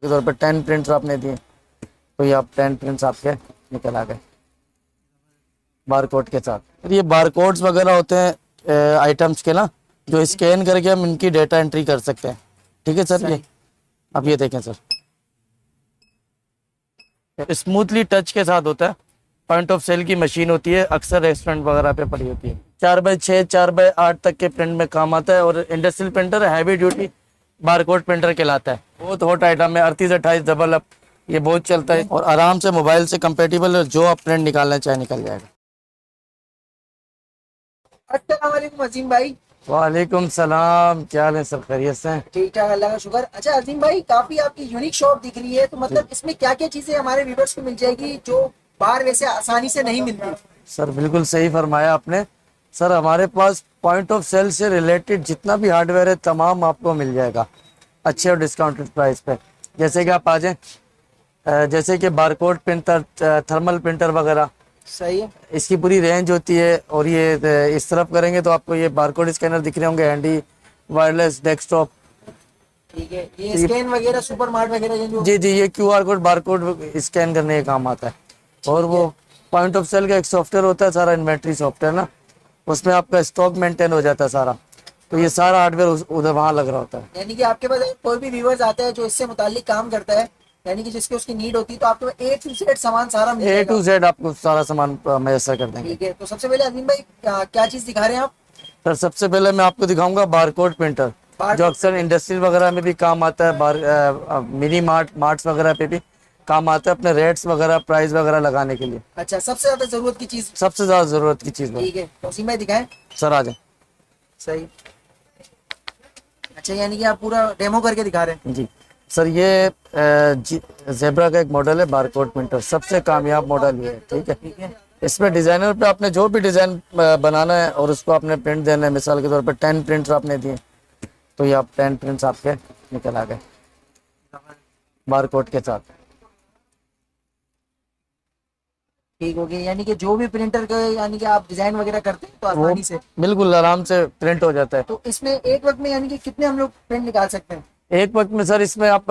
के तौर पर 10 प्रिंट्स आपने दिए तो ये आप 10 प्रिंट्स आपके निकल आ गए बारकोड के साथ। फिर ये बारकोड्स वगैरह होते हैं आइटम्स के ना, जो स्कैन करके हम इनकी डेटा एंट्री कर सकते हैं। ठीक है सर। ये अब ये देखें सर, स्मूथली टच के साथ होता है। पॉइंट ऑफ सेल की मशीन होती है, अक्सर रेस्टोरेंट वगैरह पे पड़ी होती है। 4x6 4x8 तक के प्रिंट में काम आता है और industrial printer heavy duty barcode printer कहलाता है। बहुत हॉट आइटम है, 3828 डबल अप, ये बहुत चलता है और आराम से मोबाइल से कंपेटेबल है। जो आप प्रिंट निकालना चाहे निकल जाएगा। अस्सलाम वालेकुम अजीम भाई। वालेकुम सलाम, क्या हाल है सर, खैरियत से हैं? ठीक ठाक, अल्लाह का शुक्र। अच्छा अजीम भाई, काफी आपकी यूनिक शॉप दिख रही है, तो मतलब इसमें क्या क्या चीजें हमारे व्यूवर्स को मिल जाएगी जो बाहर वैसे आसानी से नहीं मिलती? सर बिल्कुल सही फरमाया आपने। सर हमारे पास पॉइंट ऑफ सेल से रिलेटेड जितना भी हार्डवेयर है तमाम आपको मिल जाएगा अच्छे और डिस्काउंटेड प्राइस पे। जैसे कि आप आ जाएं, जैसे कि बारकोड प्रिंटर, थर्मल प्रिंटर वगैरह, सही है। इसकी पूरी रेंज होती है। और ये इस तरफ करेंगे तो आपको ये बारकोड स्कैनर दिख रहे होंगे, हैंडी वायरलेस डेस्कटॉप। ठीक है, ये स्कैन वगैरह सुपर मार्ट वगैरह ये जो जी जी, ये QR कोड बारकोड स्कैन करने का काम आता है। और वो पॉइंट ऑफ सेल का एक सॉफ्टवेयर होता है, सारा इन्वेंट्री सॉफ्टवेयर ना, उसमें आपका स्टॉक मेंटेन हो जाता है सारा। तो ये सारा हार्डवेयर उधर वहाँ लग रहा होता है। यानी कि आपके पास कोई भी व्यूवर्स आता है जो इससे मुतालिक काम करता है, यानी कि जिसकी उसकी नीड होती है, तो आपको A to Z सामान सारा मिल A जाएगा। to Z आपको सारा सामान मैसर कर देंगे। ठीक है, तो सबसे पहले अजीम भाई क्या चीज दिखा रहे हैं आप? सर सबसे पहले मैं आपको दिखाऊंगा बारकोड प्रिंटर, जो अक्सर इंडस्ट्री वगैरह में भी काम आता है। मिनी मार्ट्स वगैरह पे भी काम आता है, अपने रेट्स वगैरह प्राइस वगैरह लगाने के लिए। अच्छा, सबसे ज्यादा जरूरत की चीज? सबसे ज्यादा जरूरत की चीज है। ठीक है, तो अजीम भाई दिखाएं। सर आ जाए। सही। अच्छा, यानी कि आप पूरा डेमो करके दिखा रहे हैं? जी सर, ये जेब्रा का एक मॉडल है बारकोड प्रिंटर, सबसे कामयाब मॉडल ये है। ठीक है, इसमें डिजाइनर पे आपने जो भी डिजाइन बनाना है और उसको आपने प्रिंट देना है। मिसाल के तौर पर 10 प्रिंट्स आपने दिए तो ये आप 10 प्रिंट्स आपके निकल आ गए बारकोड के साथ। ठीक हो गया, यानी कि जो भी प्रिंटर का यानी कि आप डिजाइन वगैरह करते हैं तो वो आसानी से बिल्कुल आराम से प्रिंट हो जाता है। तो इसमें एक वक्त में यानी कि कितने हम लोग प्रिंट निकाल सकते हैं? एक वक्त में सर इसमें आप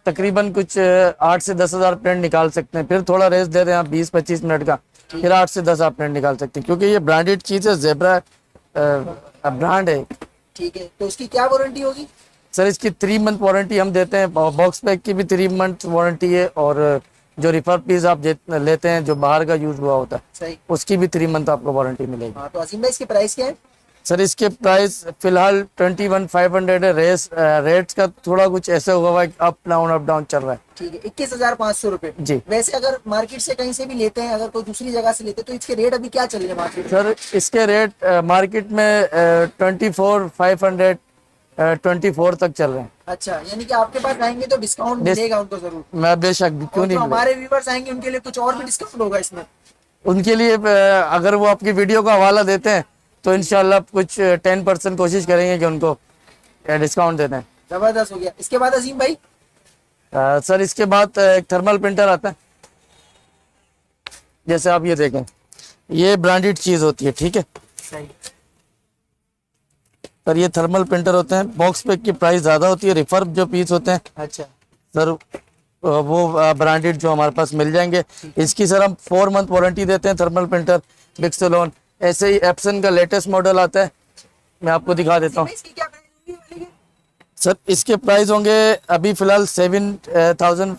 तकरीबन कुछ 8 से 10 हज़ार प्रिंट निकाल सकते हैं। फिर थोड़ा रेस्ट दे दें आप 20-25 मिनट का, फिर 8 से 10 आप प्रिंट निकाल सकते हैं, क्योंकि ये ब्रांडेड चीज़ है, जेब्रा ब्रांड है। ठीक है, तो उसकी क्या वारंटी होगी? सर इसकी 3 मंथ वारंटी हम देते हैं। बॉक्स पैक की भी 3 मंथ वारंटी है, और जो रिफर पीस आप लेते हैं जो बाहर का यूज हुआ होता है सही, उसकी भी 3 मंथ आपको वारंटी मिलेगी। हाँ, तो अजीम भाई इसकी प्राइस क्या है? सर इसके प्राइस फिलहाल 21,500 है। रेट्स का थोड़ा कुछ ऐसा हुआ है, अप डाउन चल रहा है। ठीक है, 21,500 रुपए जी। वैसे अगर मार्केट से कहीं से भी लेते हैं, अगर कोई दूसरी जगह से लेते हैं, तो इसके रेट अभी क्या चल रहे हैं मार्केट में? सर इसके रेट मार्केट में 24,500 24 तक चल रहे हैं। अच्छा, यानी कि आपके पास आएंगे तो डिस्काउंट मिलेगा उनको जरूर? मैं बेशक, क्यों और नहीं जो मिलेगा। हमारे व्यूवर्स आएंगे उनके लिए कुछ और भी डिस्काउंट होगा इसमें? उनके लिए अगर वो आपकी वीडियो का हवाला देते हैं तो इंशाल्लाह कुछ 10% कोशिश करेंगे कि उनको डिस्काउंट देते हैं। जबरदस्त हो गया। इसके बाद अजीम भाई? सर इसके बाद एक थर्मल प्रिंटर आता है। जैसे आप ये देखें, ये ब्रांडेड चीज होती है। ठीक है सही। सर, ये थर्मल प्रिंटर होते हैं, बॉक्स पैक की प्राइस ज़्यादा होती है। रिफर्ब जो पीस होते हैं अच्छा सर, वो ब्रांडेड जो हमारे पास मिल जाएंगे। इसकी सर हम 4 मंथ वारंटी देते हैं। थर्मल प्रिंटर बिक्सेलोन, ऐसे ही एप्सन का लेटेस्ट मॉडल आता है, मैं आपको दिखा देता हूँ। इसकी क्या प्राइस होगी? सर इसके प्राइस होंगे अभी फिलहाल 7,500,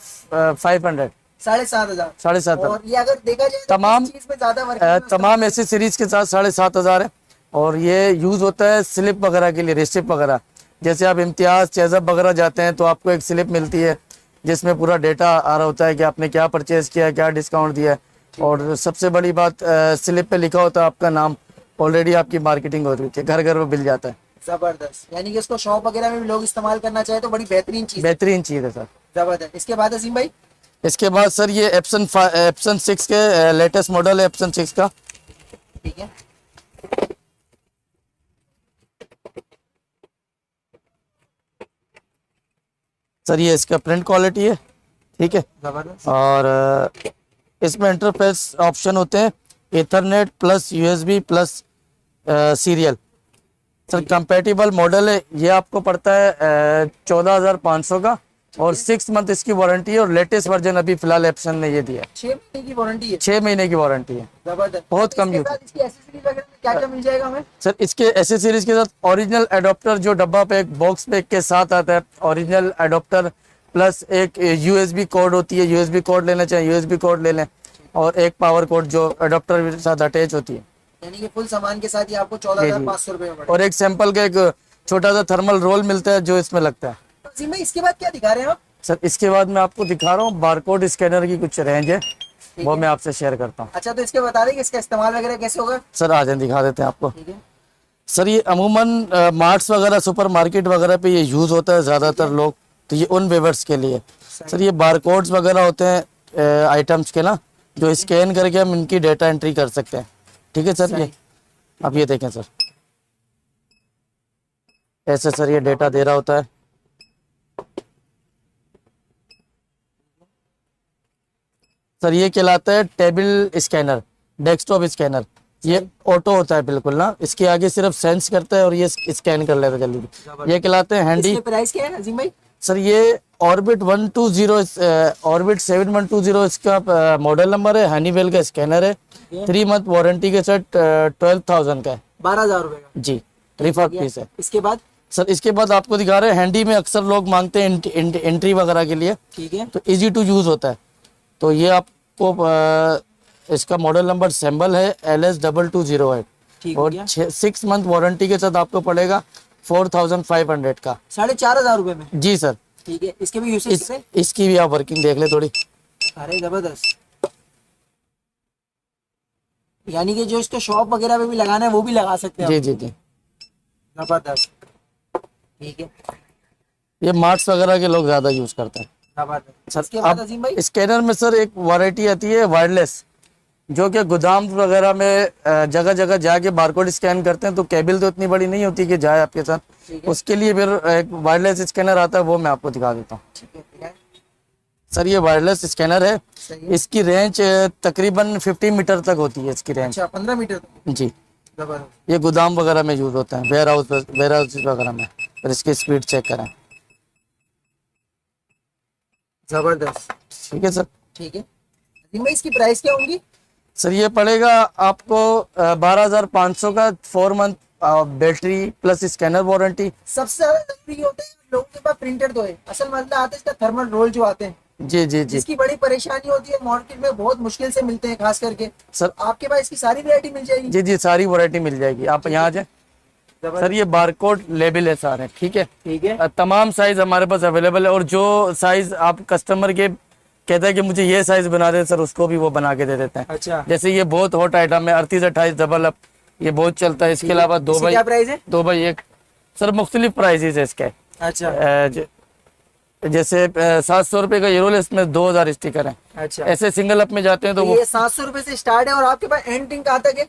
7,500। 7,500। और ये अगर देखा जाए तो तमाम किस चीज में ज्यादा वर्किंग तमाम ऐसे सीरीज के साथ 7,500 है। और ये यूज होता है स्लिप वगैरह के लिए, रिसिप्ट वगैरह। जैसे आप इम्तियाज चेजअप वगैरह जाते हैं तो आपको एक स्लिप मिलती है जिसमें पूरा डेटा आ रहा होता है कि आपने क्या परचेज किया, क्या डिस्काउंट दिया है। और सबसे बड़ी बात, स्लिप पे लिखा होता है आपका नाम, ऑलरेडी आपकी मार्केटिंग हो रही है, घर घर वो मिल जाता है। जबरदस्त, यानी कि इसको शॉप वगैरह में भी लोग इस्तेमाल करना चाहे तो बड़ी बेहतरीन चीज है। बेहतरीन चीज़ है सर। जबरदस्त। इसके बाद अजीम भाई? इसके बाद सर ये एप्सन 6 के लेटेस्ट मॉडल है, एप्सन 6 का। ठीक है, सर ये इसका प्रिंट क्वालिटी है। ठीक है, जबरदस्त। और इसमें इंटरफेस ऑप्शन होते हैं, Ethernet plus USB plus serial. Sir compatible model है। ये आपको पड़ता है 14,500 का, और 6 मंथ इसकी वारंटी है, और लेटेस्ट वर्जन अभी फिलहाल एप्सन ने ये दिया है, 6 महीने की वारंटी है। 6 महीने की वारंटी है। जबरदस्त। बहुत कम इसके यूज। साथ इसकी एसेसरीज वगैरह में क्या क्या मिल जाएगा हमें? सर इसके एसेसरीज के साथ ओरिजिनल एडोप्टर जो डब्बा पैक बॉक्स पैक के साथ आता है, ओरिजिनल एडोप्टर प्लस एक यूएसबी कोड होती है, यूएसबी कोड लेना चाहें यूएसबी कोड ले लें, और एक पावर कोड जो एडोप्टर के साथ अटैच होती है, यानी कि फुल सामान के साथ ये आपको 14,500 रुपए में पड़ेगा। और एक सैंपल का एक छोटा सा थर्मल रोल मिलता है जो इसमें लगता है। जी मैं इसके बाद क्या दिखा रहे हैं आप? सर इसके बाद मैं आपको दिखा रहा हूँ बारकोड स्कैनर की कुछ रेंज है, वो मैं आपसे शेयर करता हूँ। अच्छा, तो इसके बता दें कि इसका इस्तेमाल वगैरह कैसे होगा? सर आ जाए दिखा देते हैं आपको। ठीक है। सर ये अमूमन मार्ट्स वगैरह सुपर मार्केट वगैरह पे ये यूज़ होता है ज़्यादातर लोग, तो ये उन वेवर्स के लिए। सर ये बारकोड्स वगैरह होते हैं आइटम्स के ना, जो स्कैन करके हम इनकी डेटा एंट्री कर सकते हैं। ठीक है सर, ये आप ये देखें सर, ऐसे सर ये डेटा दे रहा होता है। सर ये कहलाता है टेबल स्कैनर, डेस्कटॉप स्कैनर। ये ऑटो होता है बिल्कुल ना, इसके आगे सिर्फ सेंस करता है और ये स्कैन कर लेता है जल्दी। ये कहलाते हैं हैंडी। इसके प्राइस क्या है अजीम भाई? सर ये ऑर्बिट 120 ऑर्बिट 7120 इसका मॉडल नंबर है, हनीवेल का स्कैनर है, 3 मंथ वारंटी के साथ 12,000 का है, 12,000 रुपए का जी, रिफर्क पीस है। इसके बाद? सर इसके बाद आपको दिखा रहे हैं हैंडी में अक्सर लोग मांगते हैं एंट्री वगैरह के लिए, ठीक है, तो इजी टू यूज होता है। तो ये आपको इसका मॉडल नंबर सैम्बल है LS2208, ठीक और 6 मंथ वारंटी के साथ आपको पड़ेगा 4,500 का, 4,500 रुपए में। जी सर। ठीक है, इसके भी यूसेज है? इसकी भी आप वर्किंग देख ले थोड़ी। अरे जबरदस्त, यानी कि जो इसको शॉप वगैरह पे भी लगाना है वो भी लगा सकते हैं। जी जी जी, जबरदस्त। ठीक है, ये मार्ट्स वगैरह के लोग ज्यादा यूज करते हैं। जबरदस्त। इसके बाद अजीम भाई? स्कैनर में सर एक वैरायटी आती है वायरलेस, जो कि गोदाम वगैरह में जगह जगह जाके बारकोड स्कैन करते हैं, तो केबल तो इतनी बड़ी नहीं होती कि जाए आपके साथ, उसके लिए फिर एक वायरलेस स्कैनर आता है, वो मैं आपको दिखा देता हूँ। ठीक है, सर ये वायरलेस स्कैनर है, सही है। इसकी रेंज तकरीबन 50 मीटर तक होती है इसकी रेंज। अच्छा, 15 मीटर तक। जी, जबरदस्त। ये गोदाम वगैरह में यूज होता है, वेयर हाउस वगैरह में। और इसकी स्पीड चेक करें। जबरदस्त। ठीक है सर। ठीक है अजीम भाई, इसकी प्राइस क्या होगी? सर ये पड़ेगा आपको 12,500 का, 4 month battery plus scanner warranty. सबसे ज्यादा जरूरी होता है लोगों के पास प्रिंटर तो है, असल मसला आता है इसका थर्मल रोल जो आते हैं, जी जी जी जिसकी बड़ी परेशानी होती है, मार्केट में बहुत मुश्किल से मिलते हैं खास करके। सर, आपके पास इसकी सारी वैरायटी मिल जाएगी? जी जी, सारी वैरायटी मिल जाएगी, आप यहाँ आ जाए। सर ये बारकोड लेबल है सारे, ठीक है, ठीक है, तमाम साइज हमारे पास अवेलेबल है, और जो साइज आप कस्टमर के कहता है कि मुझे ये साइज बना दे सर, उसको भी वो बना के दे देते हैं। अच्छा, जैसे ये बहुत हॉट आइटम है 38-28 डबल अप, ये बहुत चलता है। इसके अलावा 2x, क्या प्राइस है? 2x1 सर मुख्तलिफ प्राइसेस है इसके। अच्छा, जैसे 700 रुपए का यूरोलेस में 2,000 स्टिकर है। अच्छा, ऐसे सिंगल अप में जाते हैं तो वो ये 700 रुपए से स्टार्ट है, और आपके पास एंडिंग कहाँ तक है?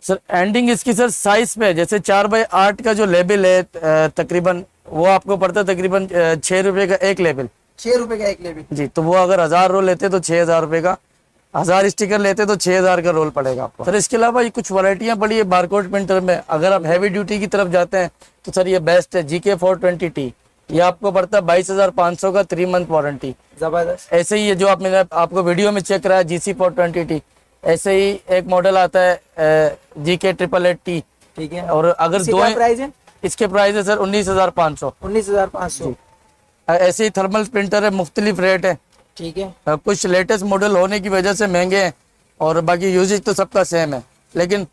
सर एंडिंग इसकी सर साइज पे है, जैसे 4x8 का जो लेबल है तकरीबन वो आपको पड़ता है तकरीबन 6 रुपए का एक लेबल। 6 रुपए का एक लेबल? जी, तो वो अगर 1000 रोल लेते तो 6,000 रुपए का, 1000 स्टिकर लेते तो 6,000 का रोल पड़ेगा आपको। सर इसके अलावा ये कुछ वैरायटियां पड़ी है बारकोड प्रिंटर में। अगर आप हैवी ड्यूटी की तरफ जाते हैं तो सर ये बेस्ट है, GK420T, ये आपको पड़ता है 22,500 का, 3 मंथ वारंटी। जबरदस्त। ऐसे ही ये जो आप मैंने आपको वीडियो में चेक करा है GC420T, ऐसे ही एक मॉडल आता है GK888T। ठीक है, और अगर दो प्राइस है? इसके प्राइस है सर 19,500। 19,500। ऐसे ही थर्मल प्रिंटर है, मुख्तलिफ रेट है। ठीक है, कुछ लेटेस्ट मॉडल होने की वजह से महंगे हैं, और बाकी यूजेज तो सबका सेम है। लेकिन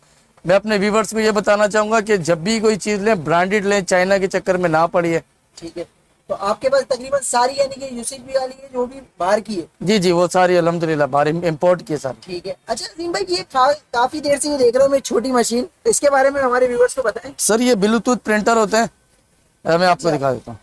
मैं अपने व्यूवर्स को ये बताना चाहूँगा कि जब भी कोई चीज़ लें, ब्रांडेड लें, चाइना के चक्कर में ना पड़िए। ठीक है, तो आपके पास तकरीबन सारी यानी कि यूसेज भी वाली है जो भी बाहर की है? जी जी, वो सारी अल्हम्दुलिल्लाह बाहर इम्पोर्ट की है सारी। ठीक है। अच्छा अजीम भाई, ये काफी देर से ये देख रहा हूँ मैं छोटी मशीन, तो इसके बारे में हमारे व्यूवर्स को बताएं। सर ये ब्लूटूथ प्रिंटर होते हैं, मैं आपको दिखा देता हूँ।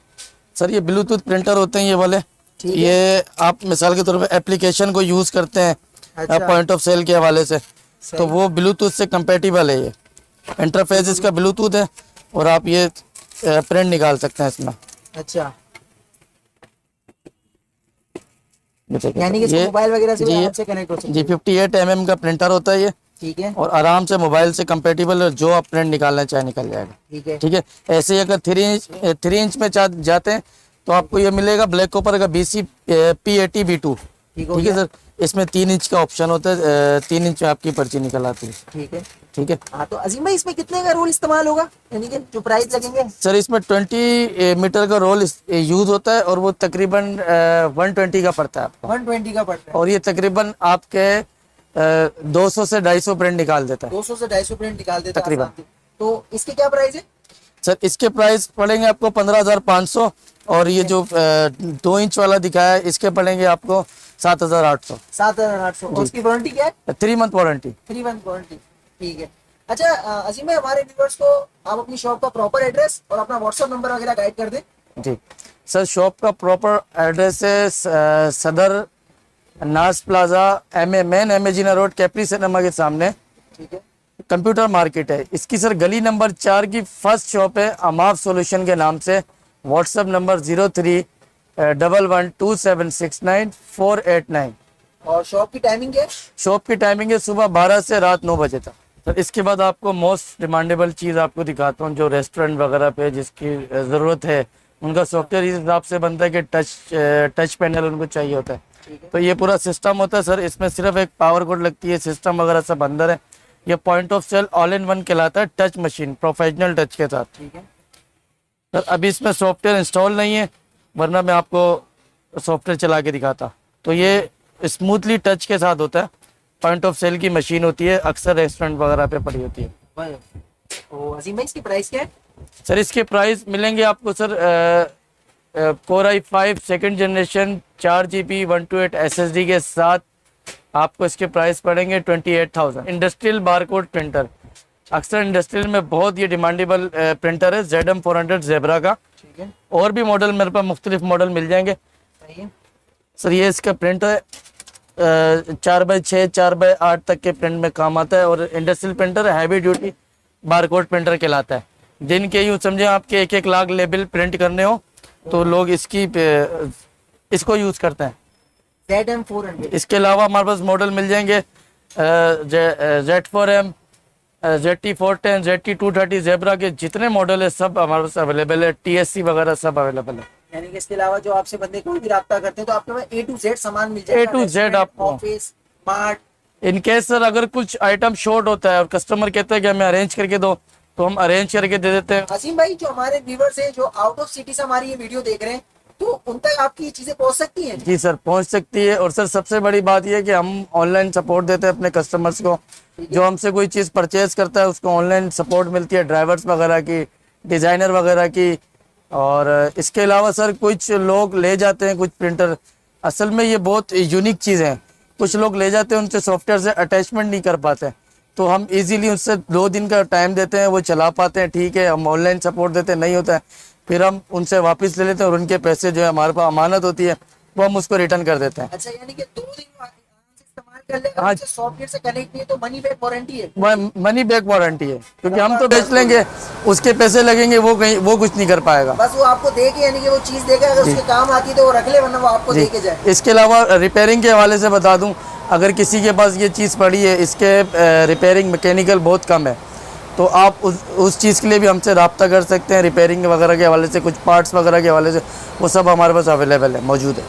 सर ये ब्लूटूथ प्रिंटर होते हैं ये वाले, ये आप मिसाल के तौर पर एप्लीकेशन को यूज करते हैं पॉइंट ऑफ सेल के हवाले से, तो वो ब्लूटूथ से कंपेटिबल है। ये इंटरफेस इसका ब्लूटूथ है, और आप ये प्रिंट निकाल सकते हैं इसमें। अच्छा, यानी कि मोबाइल वगैरह से भी आपसे कनेक्ट हो सकते हैं। जी, 58 mm का प्रिंटर होता है ये। ठीक है, और आराम से मोबाइल से कंपेटिबल है, जो आप प्रिंट निकालना चाहे निकल जाएगा। ठीक है, ठीक है। ऐसे ही अगर 3 इंच में जाते हैं तो आपको ये मिलेगा ब्लैक कॉपर का BC P80B2। ठीक हो ठीक है गया। सर, इसमें 3 इंच का ऑप्शन होता है, 3 इंच में आपकी पर्ची निकल आती है। ठीक है। ठीक है हाँ तो अजीम भाई इसमें कितने का रोल इस्तेमाल होगा, यानी कि जो प्राइस लगेंगे? सर, इसमें 20 मीटर का रोल यूज होता है और वो तकरीबन 120 का पड़ता है आपको। 120 का पड़ता है। और ये तकरीबन आपके 200 से 250 प्रिंट निकाल देता है 200 से 250 प्रिंट निकाल देता है तकरीबन। आसानी से। तो इसके क्या प्राइस है? सर, इसके प्राइस पड़ेंगे आपको 15,500 और ये जो 2 इंच वाला दिखाया है इसके पड़ेंगे आपको 7,800। 7,800। और उसकी वारंटी क्या है? 3 मंथ वारंटी। 3 month warranty. ठीक है। अच्छा अजीम भाई, हमारे व्यूअर्स को आप अपनी शॉप का प्रॉपर एड्रेस और अपना व्हाट्सएप नंबर वगैरह गाइड कर दें। जी सर, शॉप का प्रॉपर एड्रेस है सदर नाज प्लाजा मेन एमेजिना रोड, कैप्री सिनेमा के सामने ठीक है। कंप्यूटर मार्केट है। इसकी सर गली नंबर 4 की फर्स्ट शॉप है अमाफ सॉल्यूशन के नाम से। व्हाट्सएप नंबर 03112769 और शॉप की टाइमिंग क्या है? शॉप की टाइमिंग है सुबह 12 से रात 9 बजे तक। सर, इसके बाद आपको मोस्ट डिमांडेबल चीज़ आपको दिखाता हूँ, जो रेस्टोरेंट वगैरह पे जिसकी ज़रूरत है, उनका सॉफ्टवेयर इस हिसाब से बनता है कि टच पैनल उनको चाहिए होता है। ठीक है। तो ये पूरा सिस्टम होता है सर, इसमें सिर्फ एक पावर कोड लगती है, सिस्टम वगैरह सब अंदर है। ये point of sale all in one कहलाता है, टच मशीन प्रोफेशनल टच के साथ। ठीक है। सर, अभी इसमें सॉफ्टवेयर इंस्टॉल नहीं है, वरना मैं आपको सॉफ्टवेयर चला के दिखाता। तो ये स्मूथली टच के साथ होता है, पॉइंट ऑफ सेल की मशीन होती है, अक्सर रेस्टोरेंट वगैरह पे पड़ी होती है। तो अजीम भाई इसकी प्राइस क्या है? सर, इसके प्राइस मिलेंगे आपको sir Core i5 second generation 4GB 128 SSD के साथ आपको इसके प्राइस पड़ेंगे 28,000। इंडस्ट्रियल बारकोड प्रिंटर, अक्सर इंडस्ट्रियल में बहुत ये डिमांडेबल प्रिंटर है, ZM400 जेब्रा का। ठीक है। और भी मॉडल मेरे पास मुख्तलिफ मॉडल मिल जाएंगे। सही है। सर, ये इसका प्रिंट है 4x6 4x8 तक के प्रिंट में काम आता है और industrial printer heavy duty barcode printer कहलाता है। जिनके यूँ समझे आपके 1-1 लाख लेबल प्रिंट करने हो तो लोग इसको यूज़ करते हैं। ZM400। इसके अलावा हमारे पास मॉडल मिल जाएंगे Z4M, ZT410, ZT230 जेब्रा के जितने मॉडल है सब हमारे पास अवेलेबल है। TSC वगैरह सब अवेलेबल है। यानी कि इसके अलावा जो आपसे बंदे कोई भी रब्ता करते हैं तो आपके पास A to Z सामान मिल जाएगा। A to Z आपको। Office, smart. In case sir अगर कुछ आइटम शॉर्ट होता है और कस्टमर कहता है कि हमें अरेंज करके दो, तो हम अरेंज करके दे देते हैं। असीम भाई, जो हमारे व्यूवर्स हैं जो आउट ऑफ सिटी से हमारी ये वीडियो देख रहे हैं, तो उन तक आपकी ये चीजें पहुंच सकती हैं? जी सर, पहुंच सकती है। और सर सबसे बड़ी बात यह है कि हम ऑनलाइन सपोर्ट देते हैं अपने कस्टमर्स को। जो हमसे कोई चीज़ परचेज करता है उसको ऑनलाइन सपोर्ट मिलती है, ड्राइवर्स वगैरह की, डिज़ाइनर वगैरह की। और इसके अलावा सर कुछ लोग ले जाते हैं कुछ प्रिंटर, असल में ये बहुत यूनिक चीज़ है। कुछ लोग ले जाते हैं, उनसे सॉफ्टवेयर से अटैचमेंट नहीं कर पाते, तो हम इजीली उससे 2 दिन का टाइम देते हैं, वो चला पाते हैं। ठीक है, हम ऑनलाइन सपोर्ट देते हैं, नहीं होता है फिर हम उनसे वापस ले लेते हैं और उनके पैसे जो है हमारे पास अमानत होती है वो हम उसको रिटर्न कर देते हैं। अच्छा, यानी कि 2 दिन आराम से इस्तेमाल कर ले। हाँ। अगर सॉफ्टवेयर से कनेक्ट नहीं है तो मनी बैक वारंटी है। मनी बैक वारंटी है, क्योंकि हम तो बेच लेंगे, उसके पैसे लगेंगे, वो कुछ नहीं कर पाएगा। बस वो आपको दे के, यानी कि वो चीज देगा, अगर उसके काम आती है तो वो रख ले, वरना वो आपको दे के जाए। इसके अलावा रिपेयरिंग के हवाले से बता दूं, अगर किसी के पास ये चीज़ पड़ी है, इसके रिपेयरिंग मैकेनिकल बहुत कम है, तो आप उस चीज़ के लिए भी हमसे रब्ता कर सकते हैं। रिपेयरिंग वगैरह के हवाले से, कुछ पार्ट्स वगैरह के हवाले से, वो सब हमारे पास अवेलेबल है, मौजूद है।